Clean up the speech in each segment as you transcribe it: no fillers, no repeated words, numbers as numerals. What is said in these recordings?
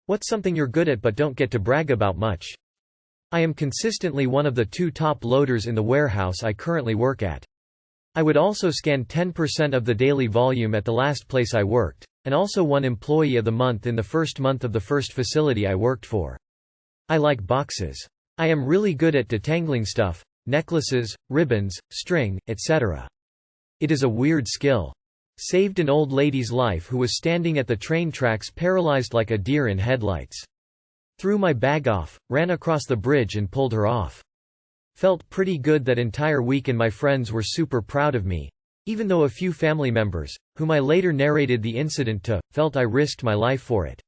What's something you're good at but don't get to brag about much? I am consistently one of the 2 top loaders in the warehouse I currently work at. I would also scan 10% of the daily volume at the last place I worked, and also won Employee of the Month in the first month of the first facility I worked for. I like boxes. I am really good at detangling stuff, necklaces, ribbons, string, etc. It is a weird skill. Saved an old lady's life who was standing at the train tracks paralyzed like a deer in headlights. Threw my bag off, ran across the bridge and pulled her off. Felt pretty good that entire week and my friends were super proud of me, even though a few family members, whom I later narrated the incident to, felt I risked my life for it.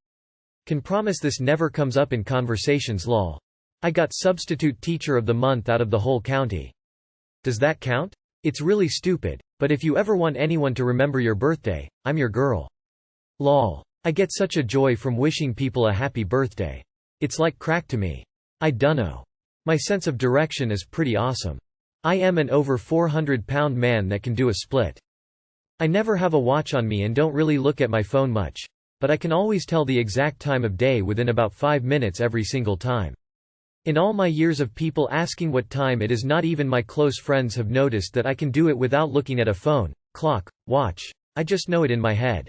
Can promise this never comes up in conversations lol. I got substitute teacher of the month out of the whole county. Does that count? It's really stupid, but if you ever want anyone to remember your birthday, I'm your girl. Lol. I get such a joy from wishing people a happy birthday. It's like crack to me. I dunno. My sense of direction is pretty awesome. I am an over 400-pound man that can do a split. I never have a watch on me and don't really look at my phone much, but I can always tell the exact time of day within about 5 minutes every single time. In all my years of people asking what time it is, not even my close friends have noticed that I can do it without looking at a phone, clock, watch. I just know it in my head.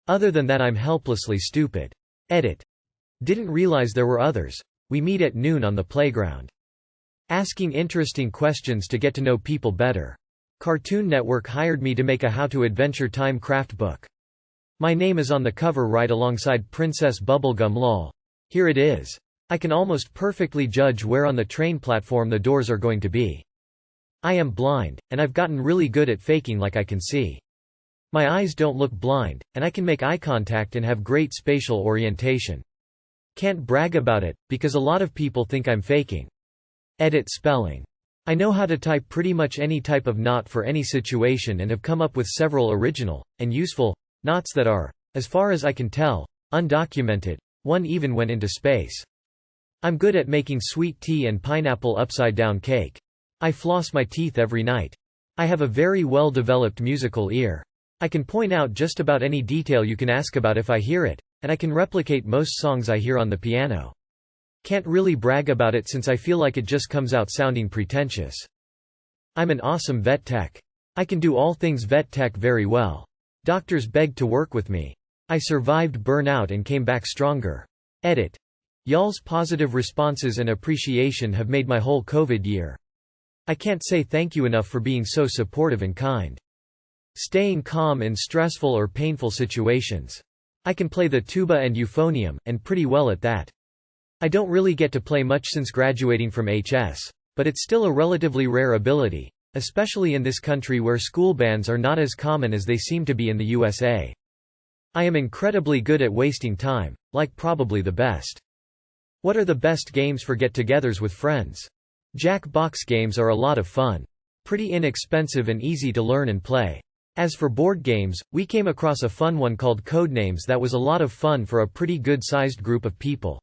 Other than that, I'm helplessly stupid. Edit. Didn't realize there were others. We meet at noon on the playground. Asking interesting questions to get to know people better. Cartoon Network hired me to make a How to Adventure Time craft book. My name is on the cover right alongside Princess Bubblegum lol. Here it is. I can almost perfectly judge where on the train platform the doors are going to be. I am blind, and I've gotten really good at faking like I can see. My eyes don't look blind, and I can make eye contact and have great spatial orientation. Can't brag about it, because a lot of people think I'm faking. Edit spelling. I know how to type pretty much any type of knot for any situation and have come up with several original, and useful, knots that are, as far as I can tell, undocumented. One even went into space. I'm good at making sweet tea and pineapple upside-down cake. I floss my teeth every night. I have a very well-developed musical ear. I can point out just about any detail you can ask about if I hear it, and I can replicate most songs I hear on the piano. Can't really brag about it since I feel like it just comes out sounding pretentious. I'm an awesome vet tech. I can do all things vet tech very well. Doctors begged to work with me. I survived burnout and came back stronger. Edit. Y'all's positive responses and appreciation have made my whole COVID year. I can't say thank you enough for being so supportive and kind. Staying calm in stressful or painful situations. I can play the tuba and euphonium, and pretty well at that. I don't really get to play much since graduating from HS, but it's still a relatively rare ability, especially in this country where school bands are not as common as they seem to be in the USA. I am incredibly good at wasting time, like probably the best. What are the best games for get-togethers with friends? Jackbox games are a lot of fun. Pretty inexpensive and easy to learn and play. As for board games, we came across a fun one called Codenames that was a lot of fun for a pretty good-sized group of people.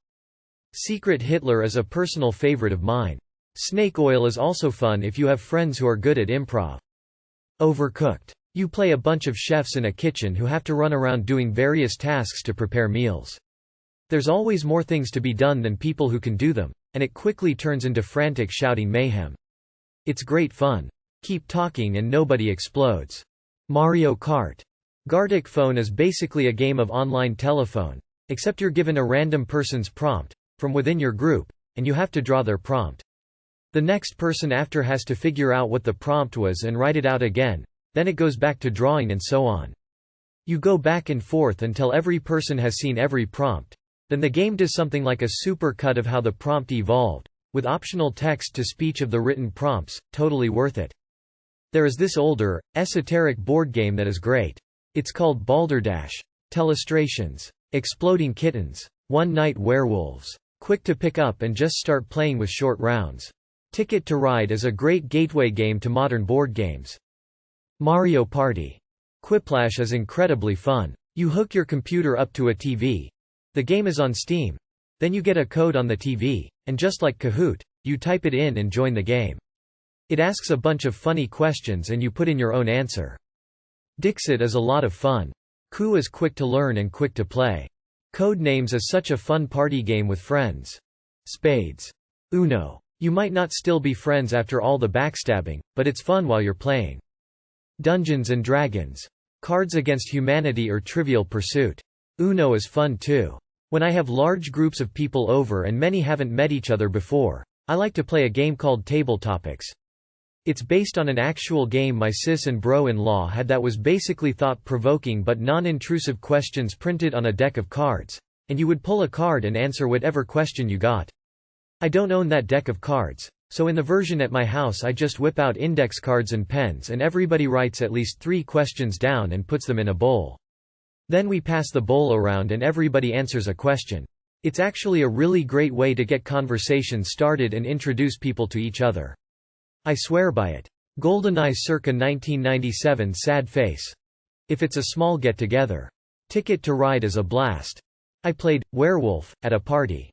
Secret Hitler is a personal favorite of mine. Snake Oil is also fun if you have friends who are good at improv. Overcooked. You play a bunch of chefs in a kitchen who have to run around doing various tasks to prepare meals. There's always more things to be done than people who can do them, and it quickly turns into frantic shouting mayhem. It's great fun. Keep talking and nobody explodes. Mario Kart. Gartic Phone is basically a game of online telephone, except you're given a random person's prompt, from within your group, and you have to draw their prompt. The next person after has to figure out what the prompt was and write it out again, then it goes back to drawing and so on. You go back and forth until every person has seen every prompt. Then the game does something like a super cut of how the prompt evolved, with optional text-to-speech of the written prompts, totally worth it. There is this older, esoteric board game that is great. It's called Balderdash. Telestrations. Exploding Kittens. One Night Werewolves. Quick to pick up and just start playing with short rounds. Ticket to Ride is a great gateway game to modern board games. Mario Party. Quiplash is incredibly fun. You hook your computer up to a TV. The game is on Steam. Then you get a code on the TV, and just like Kahoot, you type it in and join the game. It asks a bunch of funny questions and you put in your own answer. Dixit is a lot of fun. Coup is quick to learn and quick to play. Code names is such a fun party game with friends. Spades. Uno. You might not still be friends after all the backstabbing, but it's fun while you're playing. Dungeons and Dragons. Cards Against Humanity or Trivial Pursuit. Uno is fun too. When I have large groups of people over and many haven't met each other before, I like to play a game called Table Topics. It's based on an actual game my sis and bro-in-law had that was basically thought-provoking but non-intrusive questions printed on a deck of cards, and you would pull a card and answer whatever question you got. I don't own that deck of cards, so in the version at my house I just whip out index cards and pens and everybody writes at least 3 questions down and puts them in a bowl. Then we pass the bowl around and everybody answers a question. It's actually a really great way to get conversation started and introduce people to each other. I swear by it. GoldenEye circa 1997 sad face. If it's a small get-together. Ticket to Ride is a blast. I played Werewolf at a party.